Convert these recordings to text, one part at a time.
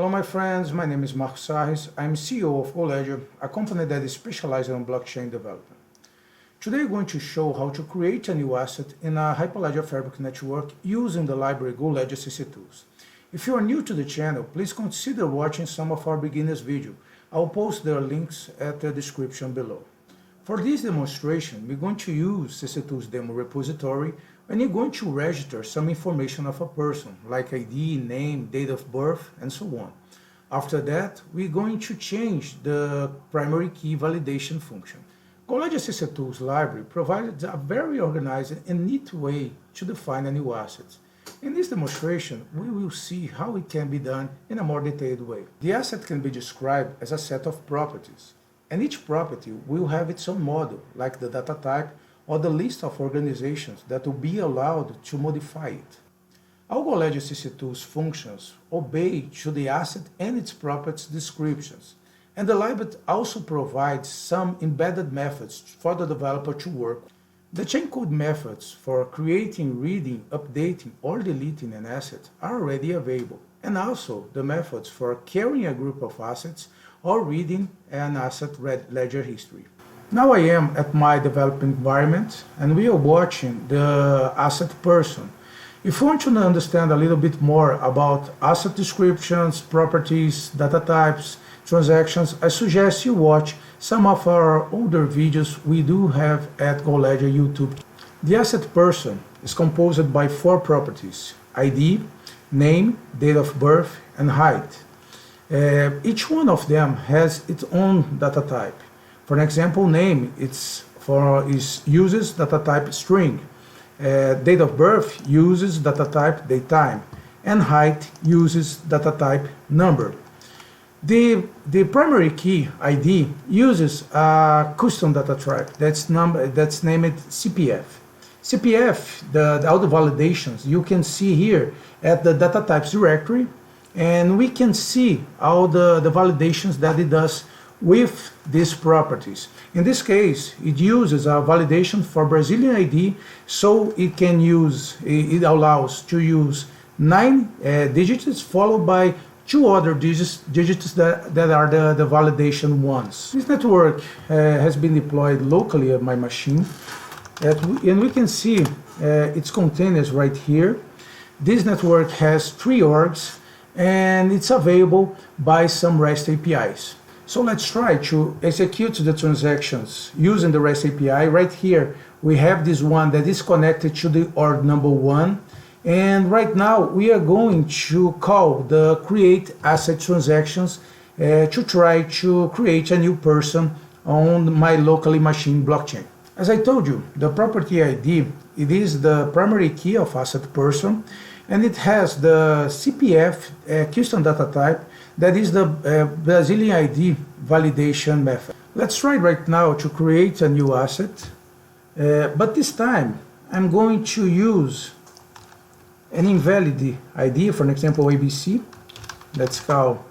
Hello my friends, my name is Marco Sarris. I'm CEO of GoLedger, a company that is specialized in blockchain development. Today I'm going to show how to create a new asset in a Hyperledger Fabric network using the library GoLedger CC-Tools. If you are new to the channel, please consider watching some of our beginners videos. I'll post their links at the description below. For this demonstration, we're going to use CC-Tools demo repository and you're going to register some information of a person, like ID, name, date of birth, and so on. After that, we're going to change the primary key validation function. GoLedger CC-Tools library provides a very organized and neat way to define a new asset. In this demonstration, we will see how it can be done in a more detailed way. The asset can be described as a set of properties, and each property will have its own model, like the data type or the list of organizations that will be allowed to modify it. All GoLedger CC-Tools functions obey to the asset and its properties descriptions, and the library also provides some embedded methods for the developer to work. The chaincode methods for creating, reading, updating, or deleting an asset are already available, and also the methods for carrying a group of assets or reading an asset ledger history. Now I am at my development environment and we are watching the asset person. If you want to understand a little bit more about asset descriptions, properties, data types, transactions, I suggest you watch some of our older videos we do have at GoLedger YouTube. The asset person is composed by 4 properties: ID, name, date of birth, and height. Each one of them has its own data type. For example, name uses data type string. Date of birth uses data type datetime, and height uses data type number. The primary key ID uses a custom data type that's named CPF. CPF, all the validations you can see here at the data types directory, and we can see all the validations that it does with these properties. In this case, it uses a validation for Brazilian ID, so it allows to use 9 digits followed by 2 other digits that are the validation ones. This network has been deployed locally at my machine, and we can see its containers right here. This network has 3 orgs, and it's available by some REST APIs. So let's try to execute the transactions using the REST API. Right here we have this one that is connected to the org number 1, and right now we are going to call the CreateAsset transactions to try to create a new person on my locally machine blockchain. As I told you, the property ID, it is the primary key of asset person, and it has the CPF custom data type that is the Brazilian ID validation method. Let's try right now to create a new asset, but this time I'm going to use an invalid ID, for example ABC. Let's call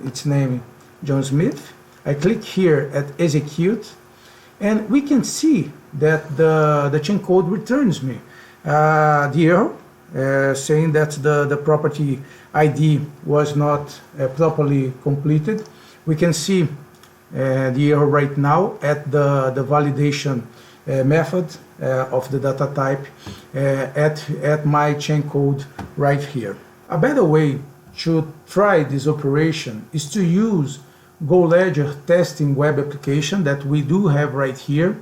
its name John Smith. I click here at execute, and we can see that the chaincode returns me the error saying that the property ID was not properly completed. We can see the error right now at the validation method of the data type at my chaincode right here. A better way to try this operation is to use GoLedger testing web application that we do have right here.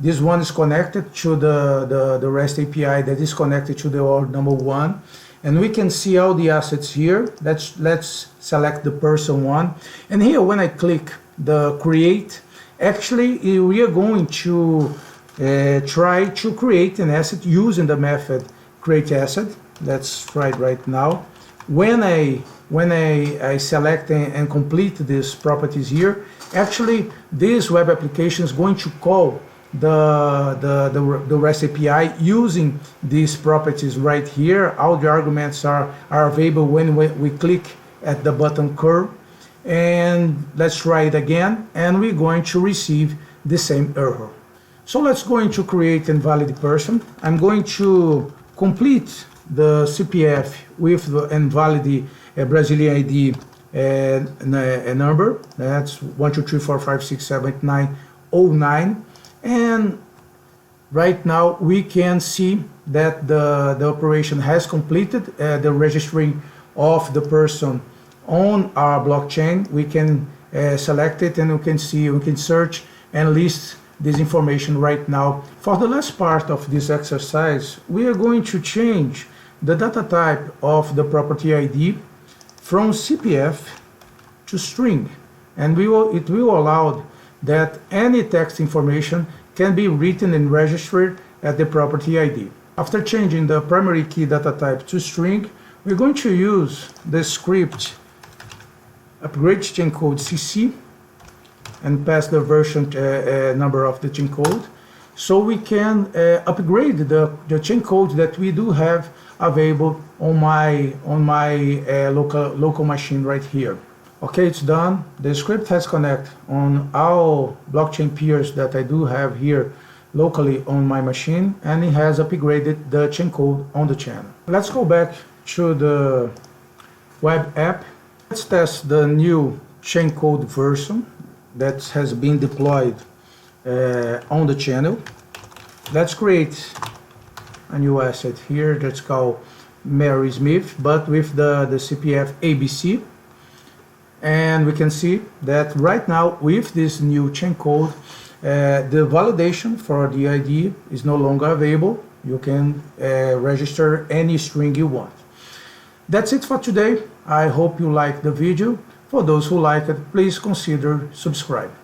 This one is connected to the REST API that is connected to the org number 1, and we can see all the assets here. Let's select the person one, and here when I click the create, actually we are going to try to create an asset using the method CreateAsset. Let's try it right now. When I select and complete these properties here, actually this web application is going to call the REST API using these properties right here. All the arguments are available when we click at the button curve, and let's try it again, and we're going to receive the same error. So let's go into create invalid person. I'm going to complete the CPF with the invalid Brazilian ID a number. That's 1, 2, 3, 4, 5, 6, 7, 8, 9, 09. And right now we can see that the operation has completed the registering of the person on our blockchain. We can select it, and we can see, we can search and list this information right now. For the last part of this exercise, we are going to change the data type of the property ID from CPF to string, and it will allow that any text information can be written and registered at the property ID. After changing the primary key data type to string, we're going to use the script upgrade chaincode CC and pass the version number of the chaincode, so we can upgrade the chaincode that we do have available on my local machine right here. Okay, it's done. The script has connected on all blockchain peers that I do have here locally on my machine, and it has upgraded the chaincode on the channel. Let's go back to the web app. Let's test the new chaincode version that has been deployed on the channel. Let's create a new asset here that's called Mary Smith, but with the CPF ABC. And we can see that right now with this new chaincode, the validation for the ID is no longer available. You can register any string you want. That's it for today. I hope you liked the video. For those who like it, please consider subscribing.